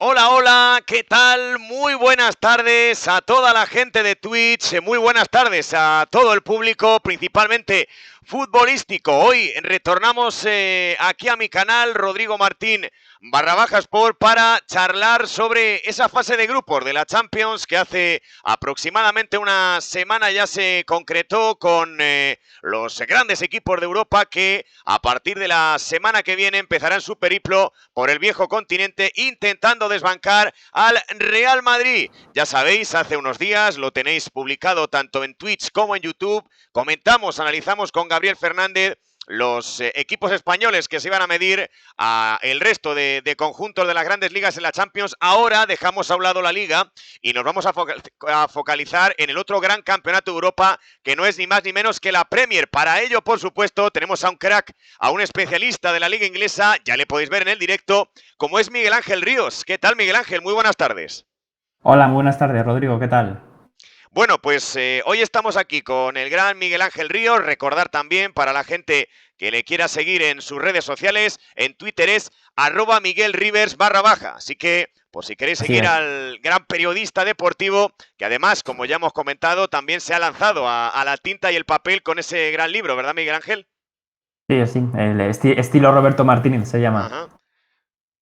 Hola, hola, ¿qué tal? Muy buenas tardes a toda la gente de Twitch, muy buenas tardes a todo el público, principalmente futbolístico. Hoy retornamos aquí a mi canal, Rodrigo Martín _Sport, para charlar sobre esa fase de grupos de la Champions que hace aproximadamente una semana ya se concretó con los grandes equipos de Europa que a partir de la semana que viene empezarán su periplo por el viejo continente intentando desbancar al Real Madrid. Ya sabéis, hace unos días lo tenéis publicado tanto en Twitch como en YouTube. Comentamos, analizamos con Gabriel Fernández los equipos españoles que se iban a medir a el resto de conjuntos de las grandes ligas en la Champions. Ahora dejamos a un lado la Liga y nos vamos a focalizar en el otro gran campeonato de Europa, que no es ni más ni menos que la Premier. Para ello, por supuesto, tenemos a un crack, a un especialista de la Liga Inglesa, ya le podéis ver en el directo, como es Miguel Ángel Ríos. ¿Qué tal, Miguel Ángel? Muy buenas tardes. Hola, muy buenas tardes, Rodrigo, ¿qué tal? Bueno, pues hoy estamos aquí con el gran Miguel Ángel Ríos. Recordar también para la gente que le quiera seguir en sus redes sociales, en Twitter es @MiguelRivers _. Así que, por si queréis Así seguir es. al gran periodista deportivo, que además, como ya hemos comentado, también se ha lanzado a la tinta y el papel con ese gran libro, ¿verdad, Miguel Ángel? Sí, sí, el estilo Roberto Martínez se llama. Ajá.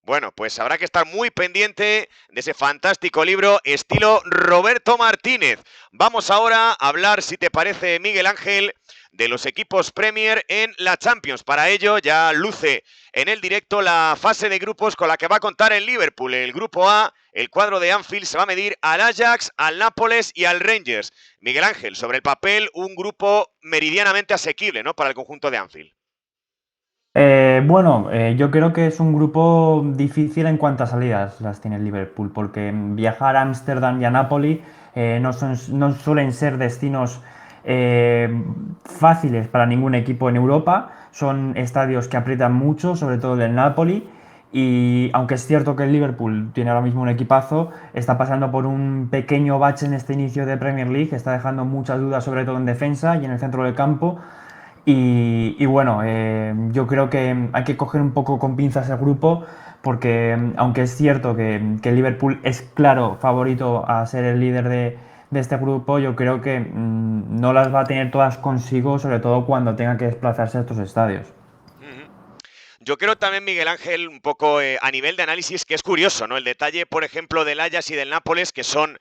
Bueno, pues habrá que estar muy pendiente de ese fantástico libro estilo Roberto Martínez. Vamos ahora a hablar, si te parece, Miguel Ángel, de los equipos Premier en la Champions. Para ello ya luce en el directo la fase de grupos con la que va a contar el Liverpool. El grupo A, el cuadro de Anfield, se va a medir al Ajax, al Nápoles y al Rangers. Miguel Ángel, sobre el papel, un grupo meridianamente asequible, ¿no?, para el conjunto de Anfield. Yo creo que es un grupo difícil en cuanto a salidas las tiene el Liverpool, porque viajar a Ámsterdam y a Napoli no suelen ser destinos eh, fáciles para ningún equipo en Europa. Son estadios que aprietan mucho, sobre todo el del Napoli. Y aunque es cierto que el Liverpool tiene ahora mismo un equipazo, está pasando por un pequeño bache en este inicio de Premier League, está dejando muchas dudas, sobre todo en defensa y en el centro del campo. Yo creo que hay que coger un poco con pinzas el grupo porque aunque es cierto que Liverpool es claro favorito a ser el líder de este grupo, yo creo que no las va a tener todas consigo, sobre todo cuando tenga que desplazarse a estos estadios. Ujú. Yo creo también, Miguel Ángel, un poco a nivel de análisis, que es curioso, ¿no? El detalle, por ejemplo, del Ajax y del Nápoles, que son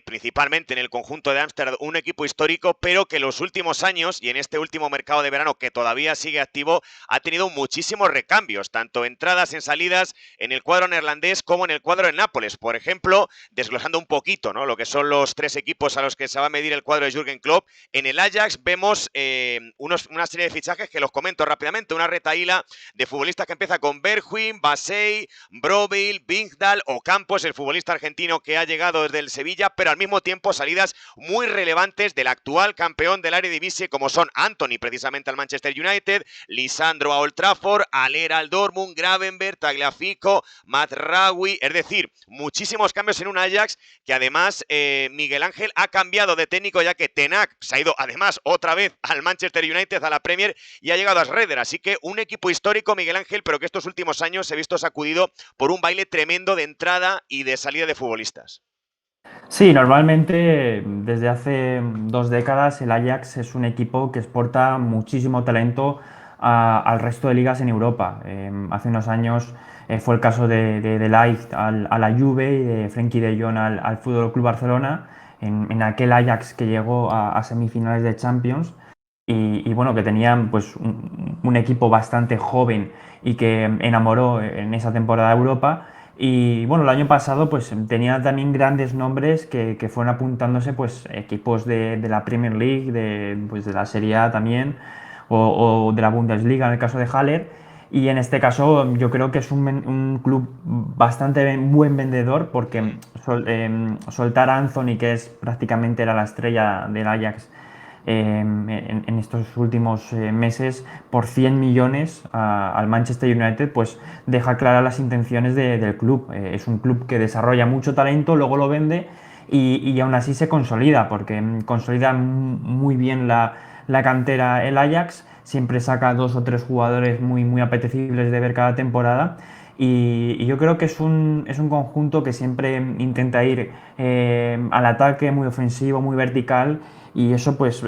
principalmente en el conjunto de Ámsterdam un equipo histórico, pero que en los últimos años y en este último mercado de verano, que todavía sigue activo, ha tenido muchísimos recambios, tanto entradas en salidas en el cuadro neerlandés como en el cuadro del Nápoles. Por ejemplo, desglosando un poquito, ¿no?, lo que son los tres equipos a los que se va a medir el cuadro de Jürgen Klopp, en el Ajax vemos una serie de fichajes que los comento rápidamente, una retaíla de futbolistas que empieza con Bergwijn, Basey, Brovil, Bingdal o Campos, el futbolista argentino que ha llegado desde el Sevilla, pero al mismo tiempo salidas muy relevantes del actual campeón del Eredivisie, como son Anthony, precisamente al Manchester United, Lisandro a Old Trafford, Haller al Dortmund, Gravenberch, Tagliafico, Mazraoui, es decir, muchísimos cambios en un Ajax que además Miguel Ángel ha cambiado de técnico, ya que Ten Hag se ha ido además otra vez al Manchester United, a la Premier, y ha llegado a Schroeder. Así que un equipo histórico, Miguel Ángel, pero que estos últimos años se ha visto sacudido por un baile tremendo de entrada y de salida de futbolistas. Sí, normalmente desde hace 2 décadas el Ajax es un equipo que exporta muchísimo talento al resto de ligas en Europa. Hace unos años fue el caso de Ligt a la Juve y de Frenkie de Jong al Fútbol Club Barcelona, en aquel Ajax que llegó a semifinales de Champions y bueno, que tenían pues un equipo bastante joven y que enamoró en esa temporada de Europa. Y bueno, el año pasado pues tenía también grandes nombres que fueron apuntándose pues equipos de la Premier League, pues, de la Serie A también, o de la Bundesliga en el caso de Haller. Y en este caso yo creo que es un club bastante buen vendedor porque soltar a Anthony, que es prácticamente era la estrella del Ajax en estos últimos meses, por 100 millones al Manchester United, pues deja claras las intenciones del club. Es un club que desarrolla mucho talento, luego lo vende y aún así se consolida, porque consolida muy bien la cantera el Ajax, siempre saca dos o tres jugadores muy apetecibles de ver cada temporada Y yo creo que es un conjunto que siempre intenta ir al ataque, muy ofensivo, muy vertical, y eso pues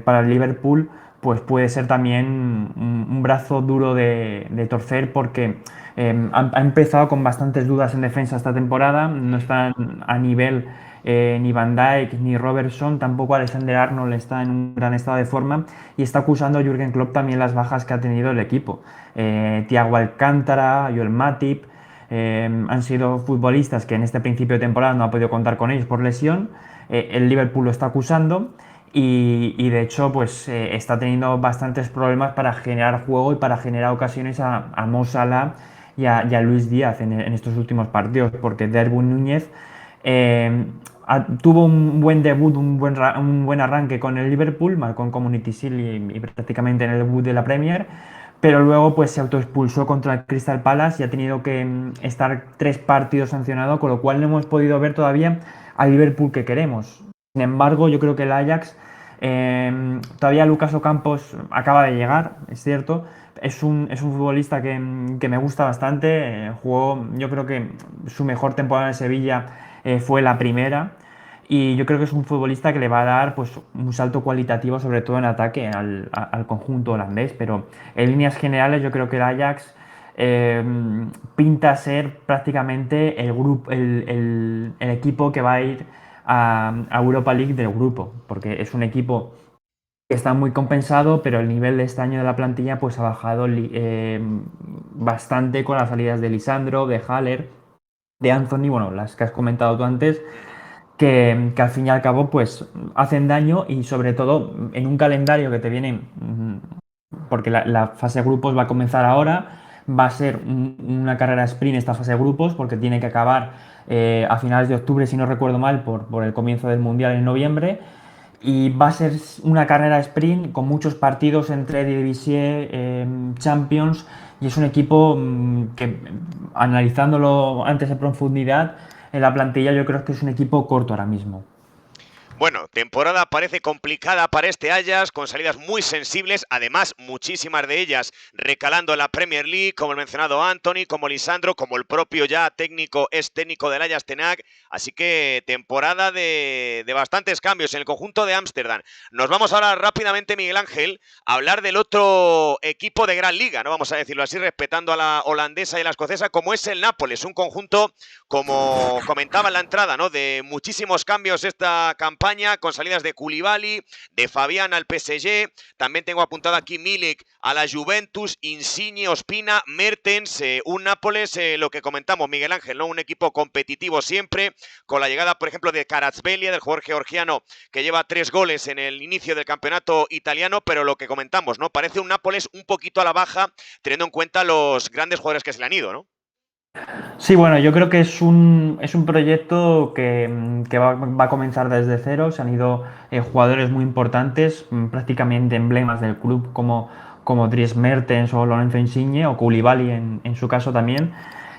para el Liverpool pues puede ser también un brazo duro de torcer porque ha empezado con bastantes dudas en defensa esta temporada, no están a nivel ni Van Dijk ni Robertson, tampoco Alexander Arnold está en un gran estado de forma y está acusando a Jürgen Klopp también las bajas que ha tenido el equipo. Thiago Alcántara, Joel Matip, han sido futbolistas que en este principio de temporada no ha podido contar con ellos por lesión. El Liverpool lo está acusando y de hecho pues está teniendo bastantes problemas para generar juego y para generar ocasiones a Mo Salah y a Luis Díaz en estos últimos partidos, porque Darwin Núñez eh, tuvo un buen debut, un buen arranque con el Liverpool, marcó en Community Shield y prácticamente en el debut de la Premier, pero luego pues se autoexpulsó contra el Crystal Palace y ha tenido que estar 3 partidos sancionado, con lo cual no hemos podido ver todavía al Liverpool que queremos. Sin embargo, yo creo que el Ajax, todavía Lucas Ocampos acaba de llegar, es cierto, es un futbolista que me gusta bastante, jugó, yo creo que su mejor temporada en Sevilla fue la primera, y yo creo que es un futbolista que le va a dar pues, un salto cualitativo, sobre todo en ataque, al conjunto holandés. Pero en líneas generales, yo creo que el Ajax eh, pinta ser prácticamente el equipo que va a ir a Europa League del grupo, porque es un equipo que está muy compensado, pero el nivel de este año de la plantilla pues, ha bajado bastante con las salidas de Lisandro, de Haller, de Anthony, bueno, las que has comentado tú antes que al fin y al cabo pues hacen daño y sobre todo en un calendario que te viene, porque la fase de grupos va a comenzar ahora, va a ser una carrera sprint esta fase de grupos porque tiene que acabar a finales de octubre si no recuerdo mal por el comienzo del Mundial en noviembre y va a ser una carrera sprint con muchos partidos entre Eredivisie, Champions y es un equipo que analizándolo antes en profundidad en la plantilla yo creo que es un equipo corto ahora mismo. Bueno, temporada parece complicada para este Ajax, con salidas muy sensibles, además muchísimas de ellas recalando en la Premier League, como el mencionado Anthony, como Lisandro, como el propio ya técnico, es técnico del Ajax Ten Hag, así que temporada de bastantes cambios en el conjunto de Ámsterdam. Nos vamos ahora rápidamente, Miguel Ángel, a hablar del otro equipo de gran liga, no vamos a decirlo así, respetando a la holandesa y la escocesa, como es el Nápoles, un conjunto, como comentaba en la entrada, ¿no? De muchísimos cambios esta campaña, con salidas de Koulibaly, de Fabián al PSG, también tengo apuntado aquí Milik a la Juventus, Insigne, Ospina, Mertens, un Nápoles, lo que comentamos, Miguel Ángel, ¿no? Un equipo competitivo siempre, con la llegada, por ejemplo, de Kvaratskhelia, del jugador georgiano, que lleva 3 goles en el inicio del campeonato italiano, pero lo que comentamos, ¿no? Parece un Nápoles un poquito a la baja, teniendo en cuenta los grandes jugadores que se le han ido, ¿no? Sí, bueno, yo creo que es un proyecto que va a comenzar desde cero. Se han ido jugadores muy importantes, prácticamente emblemas del club, como Dries Mertens o Lorenzo Insigne o Koulibaly en su caso también.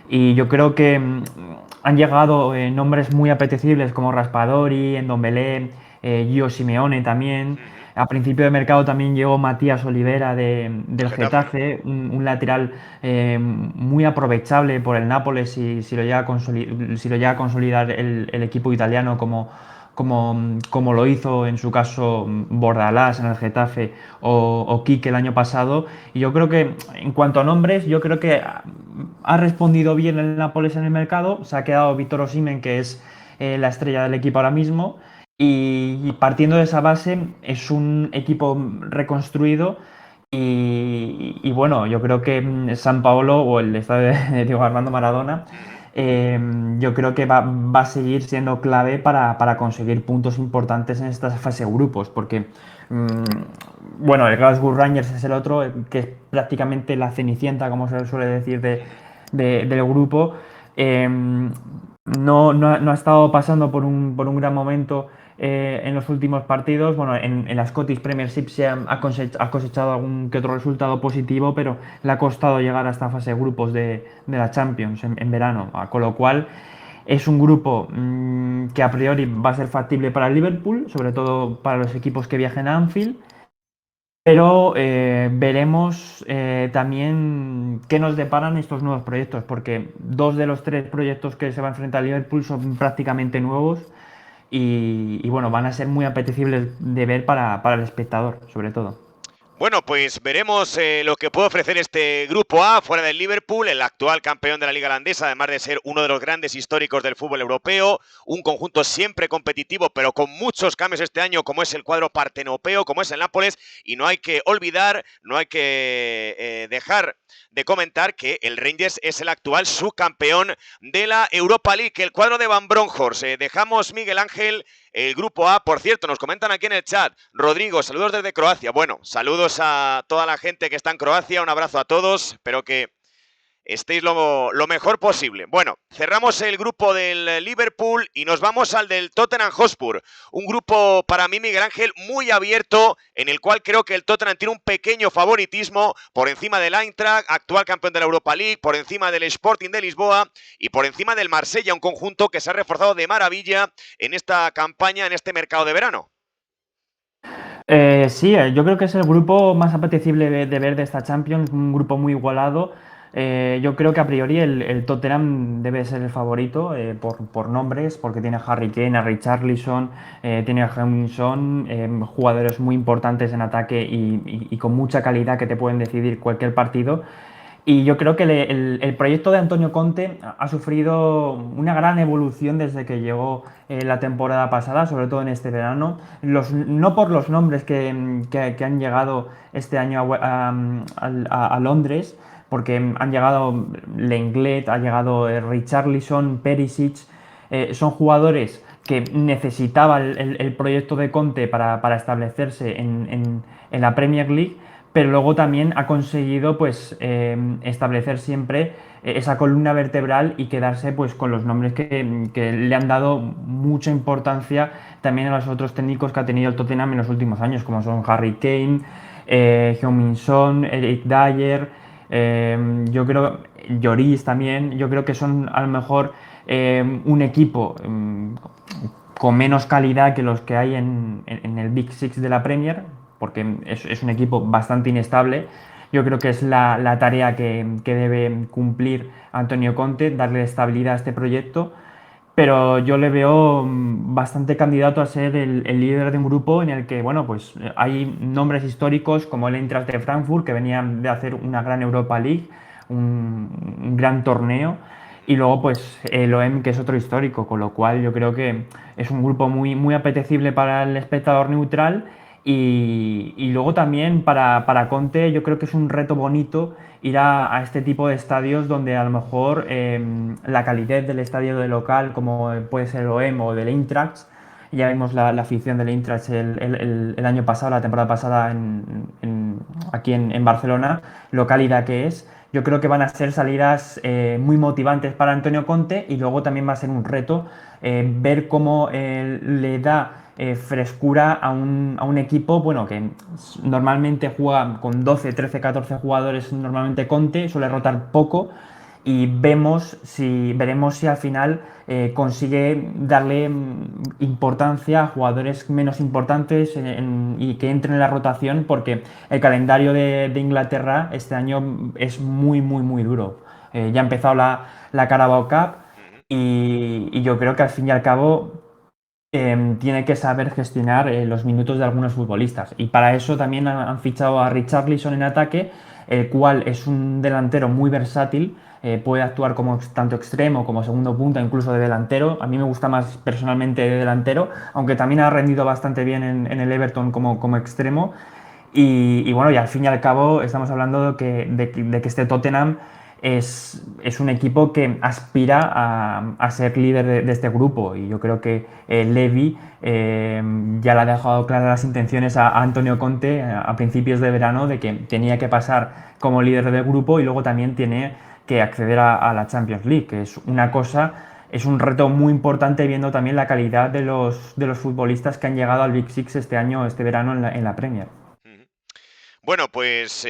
Y yo creo que han llegado nombres muy apetecibles como Raspadori, Ndombele, Gio Simeone también. Uh-huh. A principio de mercado también llegó Matías Olivera El del Getafe, ¿no? Getafe, un lateral muy aprovechable por el Nápoles si lo llega si lo llega a consolidar el equipo italiano como lo hizo en su caso Bordalás en el Getafe o Quique el año pasado. Y yo creo que en cuanto a nombres, yo creo que ha respondido bien el Nápoles en el mercado. Se ha quedado Víctor Osimhen, que es la estrella del equipo ahora mismo. Y partiendo de esa base, es un equipo reconstruido bueno, yo creo que San Paolo o el estadio de Diego Armando Maradona, Uh-huh. yo creo que va a seguir siendo clave para conseguir puntos importantes en esta fase de grupos, porque, mm, bueno, el Glasgow Rangers es el otro, que es prácticamente la cenicienta, como se suele decir, Uh-huh. del grupo. No ha estado pasando por un gran momento en los últimos partidos. Bueno, en la Scottish Premiership ha cosechado algún que otro resultado positivo, pero le ha costado llegar a esta fase de grupos de la Champions en verano. Con lo cual es un grupo que a priori va a ser factible para el Liverpool, sobre todo para los equipos que viajen a Anfield. Pero veremos también qué nos deparan estos nuevos proyectos, porque dos de los tres proyectos que se va a enfrentar Liverpool son prácticamente nuevos y, bueno, van a ser muy apetecibles de ver para el espectador, sobre todo. Bueno, pues veremos lo que puede ofrecer este grupo A fuera del Liverpool, el actual campeón de la Liga Holandesa, además de ser uno de los grandes históricos del fútbol europeo, un conjunto siempre competitivo, pero con muchos cambios este año, como es el cuadro partenopeo, como es el Nápoles, y no hay que olvidar, no hay que dejar de comentar que el Rangers es el actual subcampeón de la Europa League, el cuadro de Van Bronckhorst. Dejamos, Miguel Ángel, el grupo A. Por cierto, nos comentan aquí en el chat, Rodrigo, saludos desde Croacia. Bueno, saludos a toda la gente que está en Croacia, un abrazo a todos, espero que estéis lo mejor posible. Bueno, cerramos el grupo del Liverpool y nos vamos al del Tottenham Hotspur. Un grupo, para mí, Miguel Ángel, muy abierto, en el cual creo que el Tottenham tiene un pequeño favoritismo por encima del Eintracht, actual campeón de la Europa League, por encima del Sporting de Lisboa y por encima del Marsella, un conjunto que se ha reforzado de maravilla en esta campaña, en este mercado de verano. Sí, yo creo que es el grupo más apetecible de ver de esta Champions, un grupo muy igualado. Yo creo que a priori el Tottenham debe ser el favorito por nombres, porque tiene a Harry Kane, a Richarlison, tiene a Heung-min, jugadores muy importantes en ataque y con mucha calidad que te pueden decidir cualquier partido. Y yo creo que el proyecto de Antonio Conte ha sufrido una gran evolución desde que llegó la temporada pasada, sobre todo en este verano. No por los nombres que han llegado este año a Londres, porque han llegado Lenglet, ha llegado Richarlison, Perisic, son jugadores que necesitaba el proyecto de Conte para establecerse en la Premier League, pero luego también ha conseguido pues establecer siempre esa columna vertebral y quedarse pues con los nombres que le han dado mucha importancia también a los otros técnicos que ha tenido el Tottenham en los últimos años, como son Harry Kane, Heung-min Son, Eric Dyer, yo creo Lloris también, yo creo que son a lo mejor un equipo con menos calidad que los que hay en el Big Six de la Premier, porque es un equipo bastante inestable. Yo creo que es la tarea que debe cumplir Antonio Conte, darle estabilidad a este proyecto, pero yo le veo bastante candidato a ser el líder de un grupo en el que, bueno, pues hay nombres históricos como el Eintracht de Frankfurt, que venía de hacer una gran Europa League, un gran torneo, y luego pues el OM, que es otro histórico, con lo cual yo creo que es un grupo muy apetecible para el espectador neutral y luego también para Conte yo creo que es un reto bonito ir a este tipo de estadios donde a lo mejor la calidad del estadio de local, como puede ser el OEM o del Eintracht, ya vimos la afición del Eintracht el año pasado, la temporada pasada aquí en Barcelona, lo cálida que es. Yo creo que van a ser salidas muy motivantes para Antonio Conte y luego también va a ser un reto ver cómo le da frescura a un equipo, bueno, que normalmente juega con 12, 13, 14 jugadores, normalmente Conte, suele rotar poco y veremos si al final consigue darle importancia a jugadores menos importantes y que entren en la rotación, porque el calendario de Inglaterra este año es muy duro. Ya ha empezado la Carabao Cup y yo creo que al fin y al cabo tiene que saber gestionar los minutos de algunos futbolistas. Y para eso también han fichado a Richarlison en ataque, el cual es un delantero muy versátil, puede actuar como tanto extremo como segundo punta, incluso de delantero. A mí me gusta más personalmente de delantero, aunque también ha rendido bastante bien en el Everton como extremo. Y bueno, y al fin y al cabo estamos hablando de que este Tottenham es un equipo que aspira a ser líder de este grupo. Y yo creo que Levy ya le ha dejado claras las intenciones a Antonio Conte a principios de verano de que tenía que pasar como líder del grupo y luego también tiene que acceder a la Champions League, que es una cosa, es un reto muy importante viendo también la calidad de los futbolistas que han llegado al Big Six este año, este verano en la Premier. Bueno, pues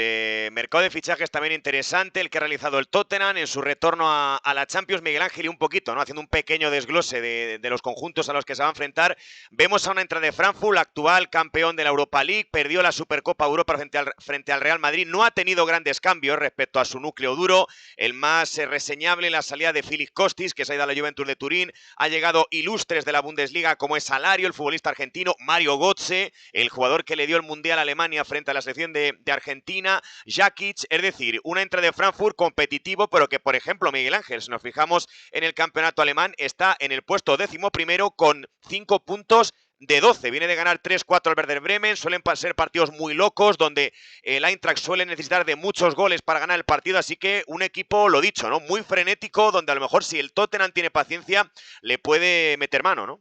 mercado de fichajes también interesante, el que ha realizado el Tottenham en su retorno a la Champions. Miguel Ángel, y un poquito, ¿no? Haciendo un pequeño desglose de los conjuntos a los que se va a enfrentar. Vemos a una entrada de Frankfurt, actual campeón de la Europa League, perdió la Supercopa Europa frente al Real Madrid, no ha tenido grandes cambios respecto a su núcleo duro. El más reseñable, la salida de Filipe Kostis, que se ha ido a la Juventus de Turín. Ha llegado ilustres de la Bundesliga como es Alario, el futbolista argentino, Mario Götze, el jugador que le dio el Mundial a Alemania frente a la selección de Argentina, Jakic, es decir, una entrada de Frankfurt competitivo, pero que, por ejemplo, Miguel Ángel, si nos fijamos en el campeonato alemán, está en el puesto 11º con 5 puntos de 12. Viene de ganar 3-4 al Werder Bremen. Suelen ser partidos muy locos, donde el Eintracht suele necesitar de muchos goles para ganar el partido. Así que un equipo, lo dicho, ¿no? Muy frenético, donde a lo mejor si el Tottenham tiene paciencia, le puede meter mano, ¿no?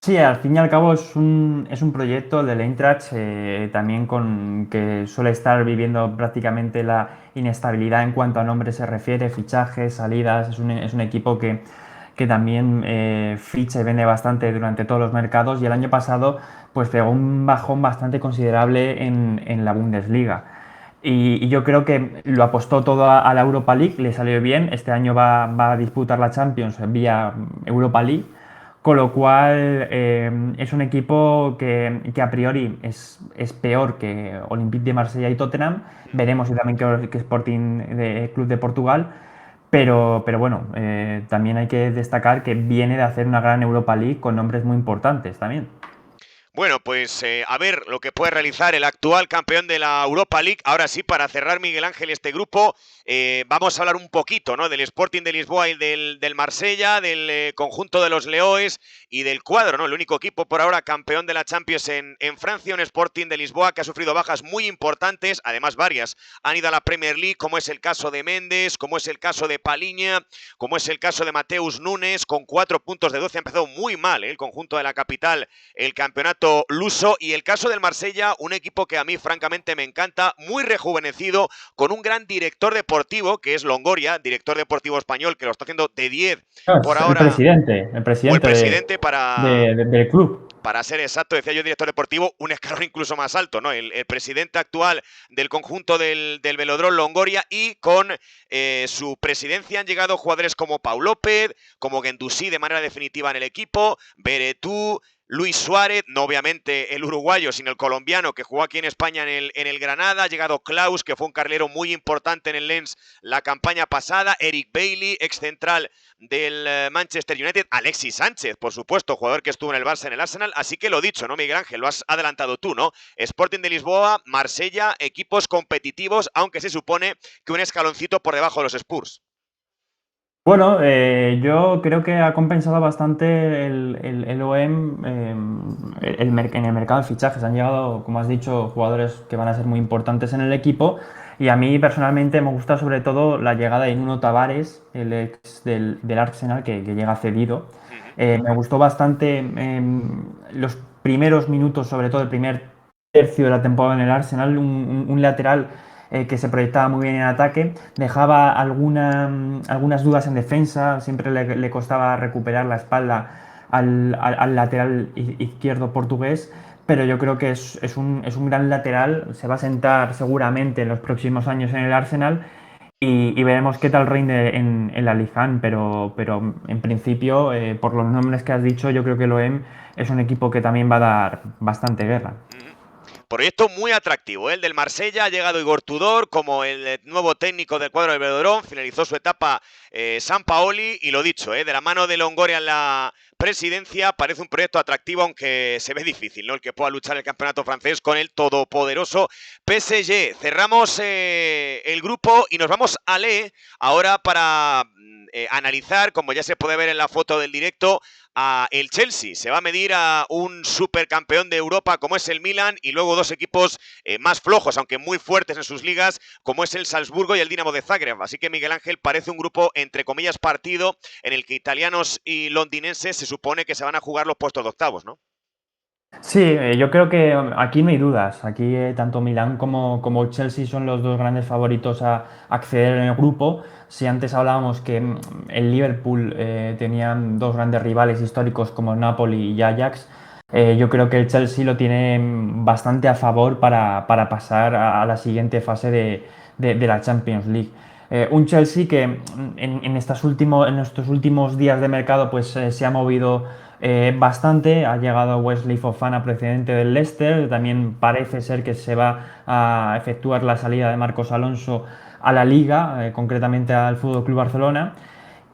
Sí, al fin y al cabo es un proyecto del Eintracht también que suele estar viviendo prácticamente la inestabilidad en cuanto a nombres se refiere, fichajes, salidas. Es un equipo que también ficha y vende bastante durante todos los mercados y el año pasado pues pegó un bajón bastante considerable en la Bundesliga. Y yo creo que lo apostó todo a la Europa League, le salió bien. Este año va a disputar la Champions vía Europa League. Con lo cual es un equipo que a priori es peor que Olympique de Marsella y Tottenham. Veremos si también que Sporting de Club de Portugal. Pero bueno, también hay que destacar que viene de hacer una gran Europa League con nombres muy importantes también. Bueno, pues a ver lo que puede realizar el actual campeón de la Europa League. Ahora sí, para cerrar, Miguel Ángel, este grupo, vamos a hablar un poquito, ¿no? Del Sporting de Lisboa y del Marsella, del conjunto de los Leoes y del cuadro, ¿no? El único equipo por ahora campeón de la Champions en Francia, un Sporting de Lisboa que ha sufrido bajas muy importantes, además varias han ido a la Premier League, como es el caso de Méndez, como es el caso de Paliña, como es el caso de Mateus Nunes, con 4 puntos de 12. Ha empezado muy mal, el conjunto de la capital, el campeonato luso. Y el caso del Marsella, un equipo que a mí francamente me encanta, muy rejuvenecido, con un gran director deportivo que es Longoria, director deportivo español, que lo está haciendo de 10 No, por es ahora, el o el presidente presidente del club. para ser exacto, decía yo director deportivo, un escalón incluso más alto, ¿no? El presidente actual del conjunto del Velodrome Longoria, y con su presidencia han llegado jugadores como Pau López, como Guendouzi de manera definitiva en el equipo, Beretú, Luis Suárez, no obviamente el uruguayo, sino el colombiano que jugó aquí en España en el Granada. Ha llegado Klaus, que fue un carrilero muy importante en el Lens la campaña pasada. Eric Bailly, ex central del Manchester United. Alexis Sánchez, por supuesto, jugador que estuvo en el Barça, en el Arsenal. Así que lo dicho, ¿no, Miguel Ángel? Lo has adelantado tú, ¿no? Sporting de Lisboa, Marsella, equipos competitivos, aunque se supone que un escaloncito por debajo de los Spurs. Bueno, yo creo que ha compensado bastante el OM en el mercado de fichajes. Han llegado, como has dicho, jugadores que van a ser muy importantes en el equipo. Y a mí personalmente me gusta sobre todo la llegada de Nuno Tavares, el ex del Arsenal, que llega cedido. Uh -huh. Me gustó bastante los primeros minutos, sobre todo el primer tercio de la temporada en el Arsenal, un lateral que se proyectaba muy bien en ataque, dejaba algunas dudas en defensa, siempre le costaba recuperar la espalda al lateral izquierdo portugués, pero yo creo que es un gran lateral, se va a sentar seguramente en los próximos años en el Arsenal y veremos qué tal rinde en la Liga, pero en principio, por los nombres que has dicho, yo creo que el OEM es un equipo que también va a dar bastante guerra. Uh -huh. Proyecto muy atractivo, ¿eh? El del Marsella. Ha llegado Igor Tudor como el nuevo técnico del cuadro del Velodrome. Finalizó su etapa Sampaoli, y lo dicho, de la mano de Longoria en la presidencia, parece un proyecto atractivo, aunque se ve difícil, ¿no? El que pueda luchar el campeonato francés con el todopoderoso PSG. Cerramos el grupo y nos vamos a Le ahora para analizar, como ya se puede ver en la foto del directo, a el Chelsea. Se va a medir a un supercampeón de Europa como es el Milan, y luego dos equipos más flojos, aunque muy fuertes en sus ligas, como es el Salzburgo y el Dinamo de Zagreb. Así que, Miguel Ángel, parece un grupo entre comillas partido, en el que italianos y londinenses se supone que se van a jugar los puestos de octavos, ¿no? Sí, yo creo que aquí no hay dudas. Aquí tanto Milán como Chelsea son los dos grandes favoritos a acceder en el grupo. Si antes hablábamos que el Liverpool tenían dos grandes rivales históricos como Napoli y Ajax, yo creo que el Chelsea lo tiene bastante a favor para pasar a la siguiente fase de la Champions League. Un Chelsea que en estos últimos días de mercado pues, se ha movido bastante. Ha llegado Wesley Fofana procedente del Leicester. También parece ser que se va a efectuar la salida de Marcos Alonso a la Liga, concretamente al Fútbol Club Barcelona.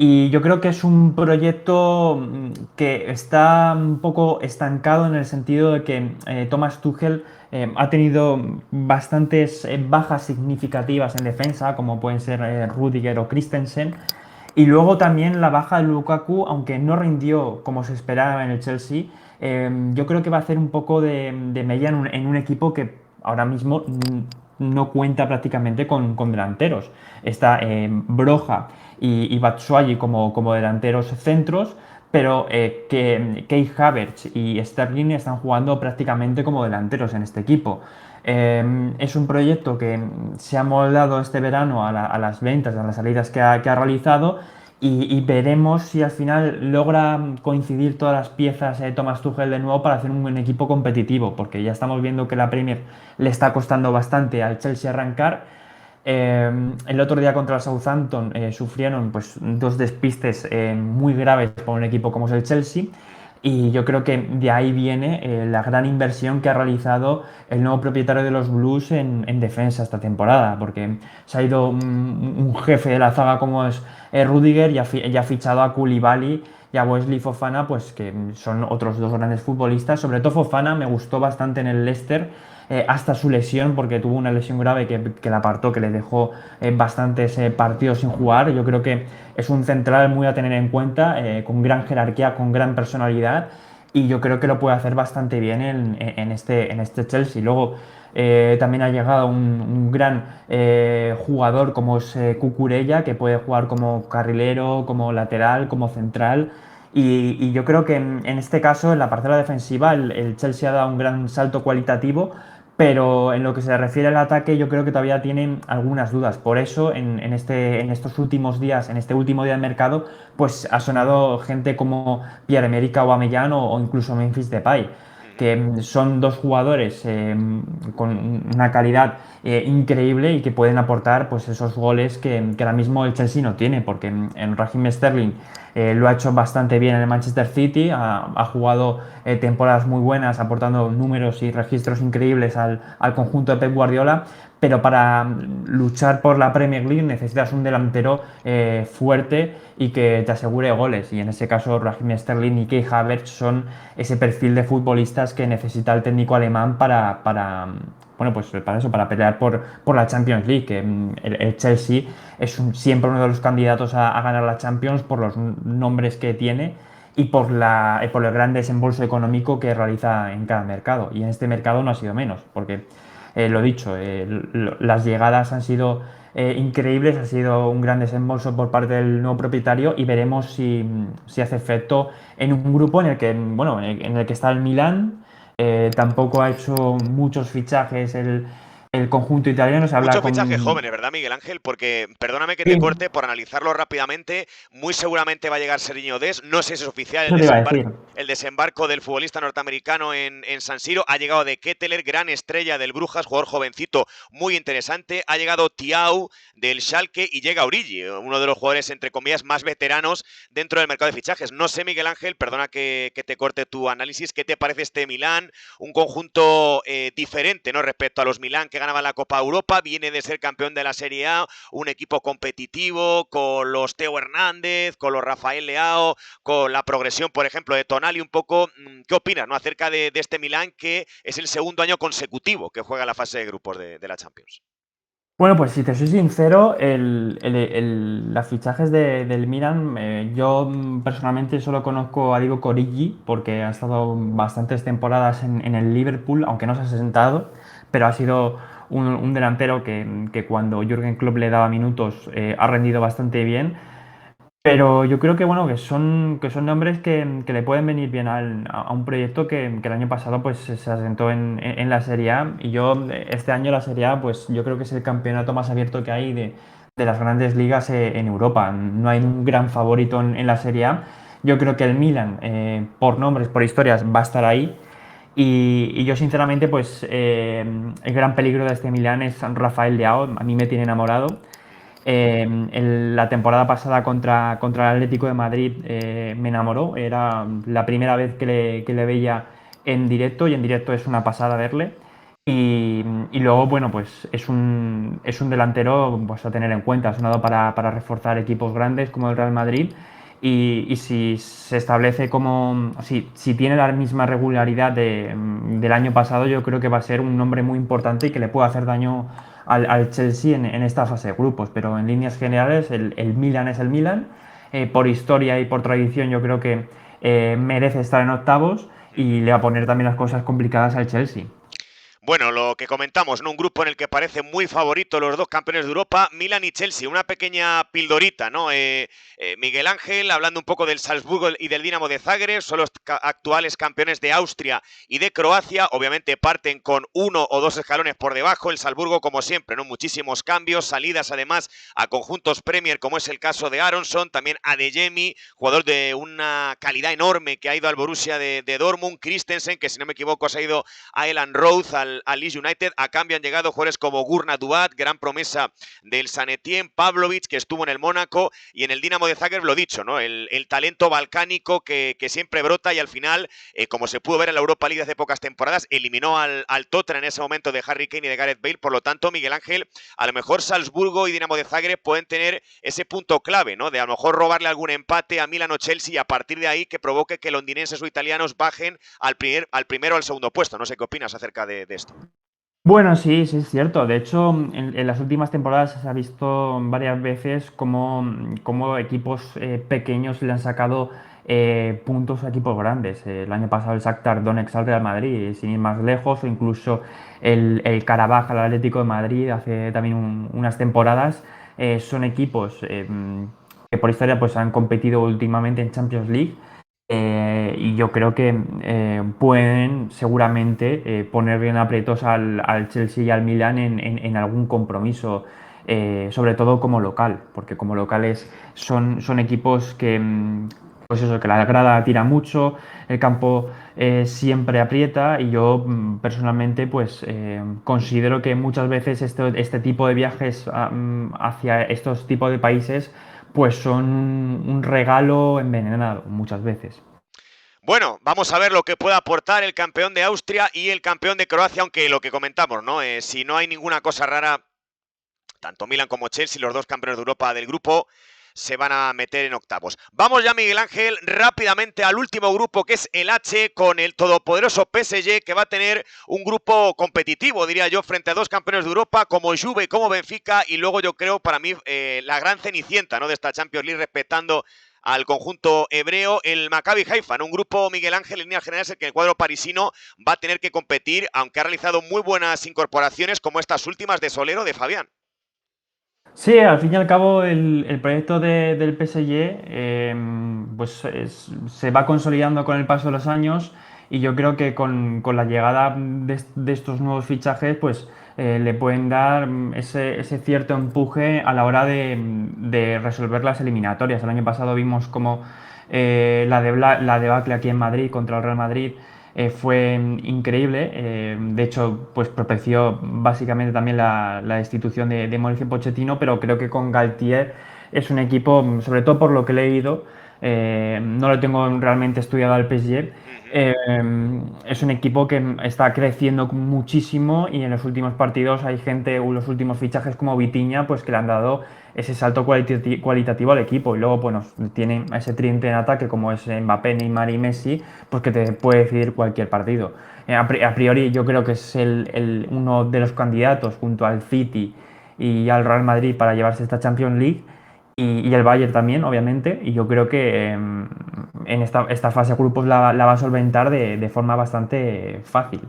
Y yo creo que es un proyecto que está un poco estancado en el sentido de que Thomas Tuchel ha tenido bastantes bajas significativas en defensa, como pueden ser Rudiger o Christensen. Y luego también la baja de Lukaku, aunque no rindió como se esperaba en el Chelsea, yo creo que va a hacer un poco de mella en un equipo que ahora mismo no cuenta prácticamente con delanteros. Está Broja y Batshuayi como delanteros centros, pero que Kai Havertz y Sterling están jugando prácticamente como delanteros en este equipo. Es un proyecto que se ha moldado este verano a las ventas, a las salidas que ha realizado y veremos si al final logra coincidir todas las piezas de Thomas Tuchel de nuevo para hacer un buen equipo competitivo, porque ya estamos viendo que la Premier le está costando bastante al Chelsea arrancar. El otro día contra el Southampton sufrieron pues, dos despistes muy graves por un equipo como es el Chelsea. Y yo creo que de ahí viene la gran inversión que ha realizado el nuevo propietario de los Blues en defensa esta temporada, porque se ha ido un jefe de la zaga como es Rudiger y ha fichado a Koulibaly y a Wesley Fofana, pues que son otros dos grandes futbolistas. Sobre todo Fofana me gustó bastante en el Leicester, hasta su lesión, porque tuvo una lesión grave que la apartó, que le dejó bastantes partidos sin jugar. Yo creo que es un central muy a tener en cuenta, con gran jerarquía, con gran personalidad, y yo creo que lo puede hacer bastante bien en este Chelsea. Luego también ha llegado un gran jugador como es Cucurella, que puede jugar como carrilero, como lateral, como central. Y yo creo que en este caso, en la parcela defensiva, el Chelsea ha dado un gran salto cualitativo, pero en lo que se refiere al ataque, yo creo que todavía tienen algunas dudas. Por eso, en estos últimos días, en este último día de mercado, pues ha sonado gente como Pierre-Emerick Aubameyang o incluso Memphis Depay, Ujú. que son dos jugadores con una calidad increíble y que pueden aportar pues, esos goles que ahora mismo el Chelsea no tiene, porque en Raheem Sterling lo ha hecho bastante bien en el Manchester City, ha jugado temporadas muy buenas, aportando números y registros increíbles al conjunto de Pep Guardiola, pero para luchar por la Premier League necesitas un delantero fuerte y que te asegure goles, y en ese caso Raheem Sterling y Kai Havertz son ese perfil de futbolistas que necesita el técnico alemán bueno, pues para eso, para pelear por la Champions League, que el Chelsea es siempre uno de los candidatos a ganar la Champions por los nombres que tiene y por el gran desembolso económico que realiza en cada mercado. Y en este mercado no ha sido menos, porque lo dicho, las llegadas han sido increíbles, ha sido un gran desembolso por parte del nuevo propietario y veremos si hace efecto en un grupo en el que, bueno, en el que está el Milan. Tampoco ha hecho muchos fichajes el conjunto italiano, se habla Muchos fichajes con... jóvenes, ¿verdad, Miguel Ángel? Porque, perdóname que te Sí, corte, por analizarlo rápidamente, muy seguramente va a llegar Serginho Dest. No sé si es oficial eso te iba a decir. el desembarco del futbolista norteamericano en San Siro. Ha llegado de Ketteler, gran estrella del Brujas, jugador jovencito muy interesante. Ha llegado Thiaw del Schalke y llega Origi, uno de los jugadores, entre comillas, más veteranos dentro del mercado de fichajes. No sé, Miguel Ángel, perdona que te corte tu análisis, ¿qué te parece este Milán? Un conjunto diferente, ¿no? Respecto a los Milán que ganaban la Copa Europa, viene de ser campeón de la Serie A, un equipo competitivo con los Teo Hernández, con los Rafael Leao, con la progresión, por ejemplo, de Tonali, un poco, ¿qué opinas, no? Acerca de este Milán que es el segundo año consecutivo que juega la fase de grupos de la Champions? Bueno, pues si te soy sincero, las fichajes del Milan, yo personalmente solo conozco a Diego Origi porque ha estado bastantes temporadas en el Liverpool, aunque no se ha sentado, pero ha sido un delantero que cuando Jürgen Klopp le daba minutos ha rendido bastante bien. Pero yo creo que bueno, que son nombres que le pueden venir bien a un proyecto que el año pasado pues se asentó en la Serie A. Y yo este año la Serie A pues yo creo que es el campeonato más abierto que hay de las grandes ligas en Europa. No hay un gran favorito en la Serie A. Yo creo que el Milan, por nombres, por historias, va a estar ahí. Y yo sinceramente, pues el gran peligro de este Milán es Rafael Leao, a mí me tiene enamorado. Ujú. La temporada pasada contra el Atlético de Madrid me enamoró, era la primera vez que le veía en directo y en directo es una pasada verle. Y luego, bueno, pues es un delantero pues, a tener en cuenta, sonado para reforzar equipos grandes como el Real Madrid. Y si se establece como, si tiene la misma regularidad del año pasado, yo creo que va a ser un nombre muy importante y que le puede hacer daño al Chelsea en esta fase de grupos. Pero en líneas generales, el Milan es el Milan. Por historia y por tradición, yo creo que merece estar en octavos y Ujú. le va a poner también las cosas complicadas al Chelsea. Bueno, lo que comentamos, ¿no? Un grupo en el que parecen muy favoritos los dos campeones de Europa, Milan y Chelsea. Una pequeña pildorita, ¿no? Miguel Ángel, hablando un poco del Salzburgo y del Dinamo de Zagreb, son los actuales campeones de Austria y de Croacia. Obviamente parten con uno o dos escalones por debajo. El Salzburgo, como siempre, ¿no? Muchísimos cambios, salidas además a conjuntos Premier, como es el caso de Aronson, también Adeyemi, jugador de una calidad enorme que ha ido al Borussia de Dortmund, Christensen, que si no me equivoco se ha ido a Elan Rhodes, al Leeds United. A cambio han llegado jugadores como Gurna Duat, gran promesa del San Etienne, Pavlovic, que estuvo en el Mónaco, y en el Dinamo de Zagreb, lo dicho, ¿no? El talento balcánico que siempre brota y al final, como se pudo ver en la Europa League hace pocas temporadas, eliminó al Tottenham en ese momento de Harry Kane y de Gareth Bale. Por lo tanto, Miguel Ángel, a lo mejor Salzburgo y Dinamo de Zagreb pueden tener ese punto clave, ¿no? De a lo mejor robarle algún empate a Milan o Chelsea y a partir de ahí que provoque que londinenses o italianos bajen al primero o al segundo puesto. No sé qué opinas acerca de esto. Bueno, sí, sí es cierto. De hecho, en las últimas temporadas se ha visto varias veces cómo equipos pequeños le han sacado puntos a equipos grandes. El año pasado el Shakhtar Donetsk al Real Madrid, sin ir más lejos, o incluso el Karabaj al Atlético de Madrid hace también unas temporadas. Son equipos que por historia pues, han competido últimamente en Champions League y yo creo que pueden seguramente poner bien aprietos al Chelsea y al Milan en algún compromiso, sobre todo como local, porque como locales son equipos que, pues eso, que la grada tira mucho, el campo siempre aprieta y yo personalmente pues considero que muchas veces este tipo de viajes hacia estos tipos de países pues son un regalo envenenado muchas veces. Bueno, vamos a ver lo que puede aportar el campeón de Austria y el campeón de Croacia, aunque lo que comentamos, ¿no? Si no hay ninguna cosa rara, tanto Milan como Chelsea, los dos campeones de Europa del grupo, se van a meter en octavos. Vamos ya, Miguel Ángel, rápidamente al último grupo, que es el H, con el todopoderoso PSG, que va a tener un grupo competitivo, diría yo, frente a dos campeones de Europa, como Juve y como Benfica, y luego yo creo, para mí, la gran cenicienta, ¿no?, de esta Champions League, respetando al conjunto hebreo, el Maccabi Haifa, ¿no? Un grupo, Miguel Ángel, en líneas generales, el que el cuadro parisino va a tener que competir, aunque ha realizado muy buenas incorporaciones, como estas últimas de Solero, de Fabián. Sí, al fin y al cabo el proyecto del PSG pues se va consolidando con el paso de los años y yo creo que con la llegada de estos nuevos fichajes pues le pueden dar ese cierto empuje a la hora de resolver las eliminatorias. El año pasado vimos como la debacle aquí en Madrid contra el Real Madrid fue increíble. De hecho, pues propició básicamente también la destitución de Mauricio Pochettino, pero creo que con Galtier es un equipo, sobre todo por lo que he leído, no lo tengo realmente estudiado al PSG, Uh -huh. eh, es un equipo que está creciendo muchísimo y en los últimos partidos hay gente, los últimos fichajes como Vitinha, pues que le han dado ese salto cualitativo al equipo. Y luego, bueno, tiene ese tridente en ataque como es Mbappé, Neymar y Messi, pues que te puede decidir cualquier partido. A priori yo creo que es uno de los candidatos junto al City y al Real Madrid para llevarse esta Champions League y el Bayern también, obviamente, y yo creo que en esta fase de grupos la va a solventar de forma bastante fácil.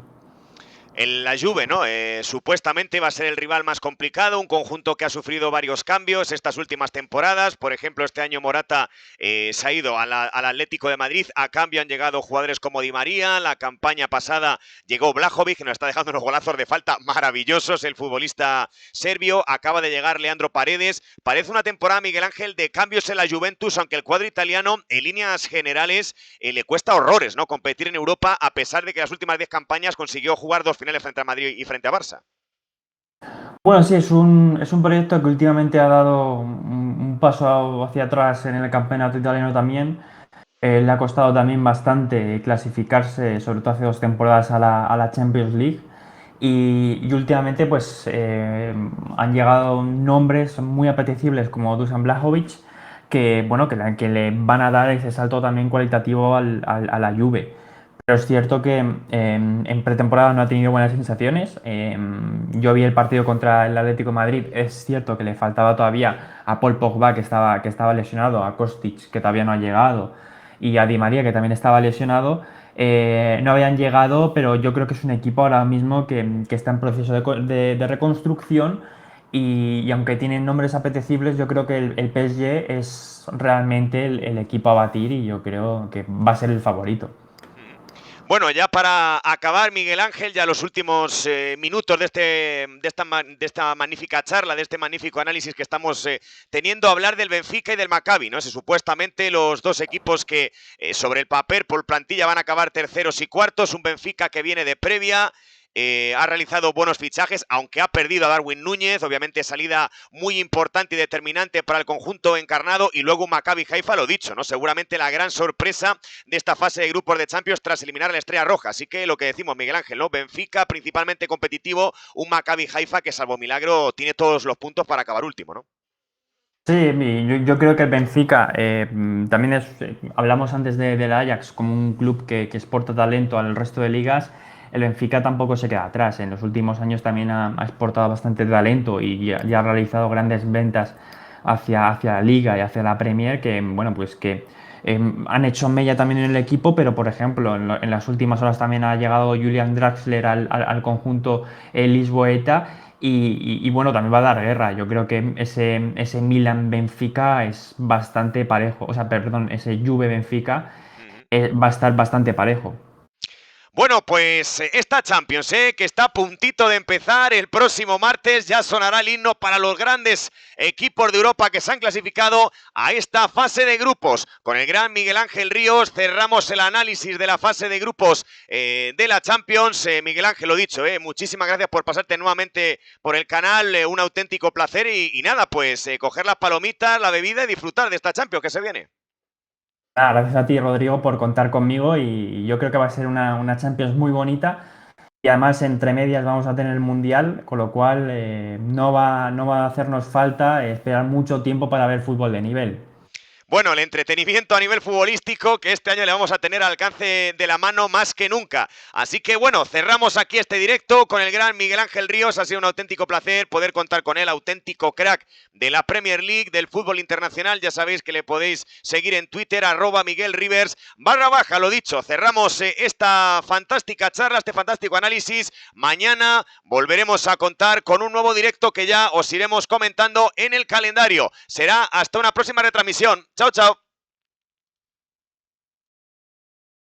La Juve, ¿no? Supuestamente va a ser el rival más complicado, un conjunto que ha sufrido varios cambios estas últimas temporadas. Por ejemplo, este año Morata se ha ido al Atlético de Madrid. A cambio han llegado jugadores como Di María. La campaña pasada llegó Vlahovic, que nos está dejando unos golazos de falta maravillosos. El futbolista serbio. Acaba de llegar Leandro Paredes. Parece una temporada, Miguel Ángel, de cambios en la Juventus, aunque el cuadro italiano, en líneas generales, le cuesta horrores, ¿no? Competir en Europa, a pesar de que las últimas 10 campañas consiguió jugar 2 finales frente a Madrid y frente a Barça. Bueno, sí, es un proyecto que últimamente ha dado un paso hacia atrás en el campeonato italiano también. Le ha costado también bastante clasificarse, sobre todo hace 2 temporadas, a la Champions League. Y últimamente pues han llegado nombres muy apetecibles como Dusan Vlahovic, que, bueno, que le van a dar ese salto también cualitativo a la Juve. Pero es cierto que en pretemporada no ha tenido buenas sensaciones. Yo vi el partido contra el Atlético de Madrid. Es cierto que le faltaba todavía a Paul Pogba, que estaba lesionado, a Kostic, que todavía no ha llegado, y a Di María, que también estaba lesionado. No habían llegado, pero yo creo que es un equipo ahora mismo que está en proceso de reconstrucción. Y aunque tienen nombres apetecibles, yo creo que el PSG es realmente el equipo a batir, y yo creo que va a ser el favorito. Bueno, ya para acabar, Miguel Ángel, ya los últimos minutos de esta magnífica charla, de este magnífico análisis que estamos teniendo, hablar del Benfica y del Maccabi, ¿no? Supuestamente los dos equipos que sobre el papel, por plantilla, van a acabar terceros y cuartos. Un Benfica que viene de previa. Ha realizado buenos fichajes, aunque ha perdido a Darwin Núñez, obviamente salida muy importante y determinante para el conjunto encarnado, y luego un Maccabi Haifa, lo dicho, ¿no? Seguramente la gran sorpresa de esta fase de grupos de Champions tras eliminar a la Estrella Roja. Así que lo que decimos, Miguel Ángel, ¿no? Benfica principalmente competitivo, un Maccabi Haifa que, salvo milagro, tiene todos los puntos para acabar último, ¿no? Sí, yo creo que el Benfica también hablamos antes del Ajax como un club que exporta talento al resto de ligas. El Benfica tampoco se queda atrás. En los últimos años también ha exportado bastante talento y ya ha realizado grandes ventas hacia la Liga y hacia la Premier, que, bueno, pues que han hecho mella también en el equipo. Pero, por ejemplo, en las últimas horas también ha llegado Julian Draxler al conjunto lisboeta. Y bueno, también va a dar guerra. Yo creo que ese Milan-Benfica es bastante parejo. O sea, perdón, ese Juve-Benfica Uh-huh. va a estar bastante parejo. Bueno, pues esta Champions, que está a puntito de empezar. El próximo martes ya sonará el himno para los grandes equipos de Europa que se han clasificado a esta fase de grupos. Con el gran Miguel Ángel Ríos cerramos el análisis de la fase de grupos de la Champions. Miguel Ángel, lo dicho, muchísimas gracias por pasarte nuevamente por el canal. Un auténtico placer y nada, pues coger las palomitas, la bebida y disfrutar de esta Champions que se viene. Nada, gracias a ti, Rodrigo, por contar conmigo, y yo creo que va a ser una Champions muy bonita. Y además, entre medias vamos a tener el Mundial, con lo cual no va a hacernos falta esperar mucho tiempo para ver fútbol de nivel. Bueno, el entretenimiento a nivel futbolístico que este año le vamos a tener al alcance de la mano más que nunca. Así que bueno, cerramos aquí este directo con el gran Miguel Ángel Ríos. Ha sido un auténtico placer poder contar con él, auténtico crack de la Premier League, del fútbol internacional. Ya sabéis que le podéis seguir en Twitter, @MiguelRivers_. Lo dicho, cerramos esta fantástica charla, este fantástico análisis. Mañana volveremos a contar con un nuevo directo que ya os iremos comentando en el calendario. Será hasta una próxima retransmisión. Chao, chao.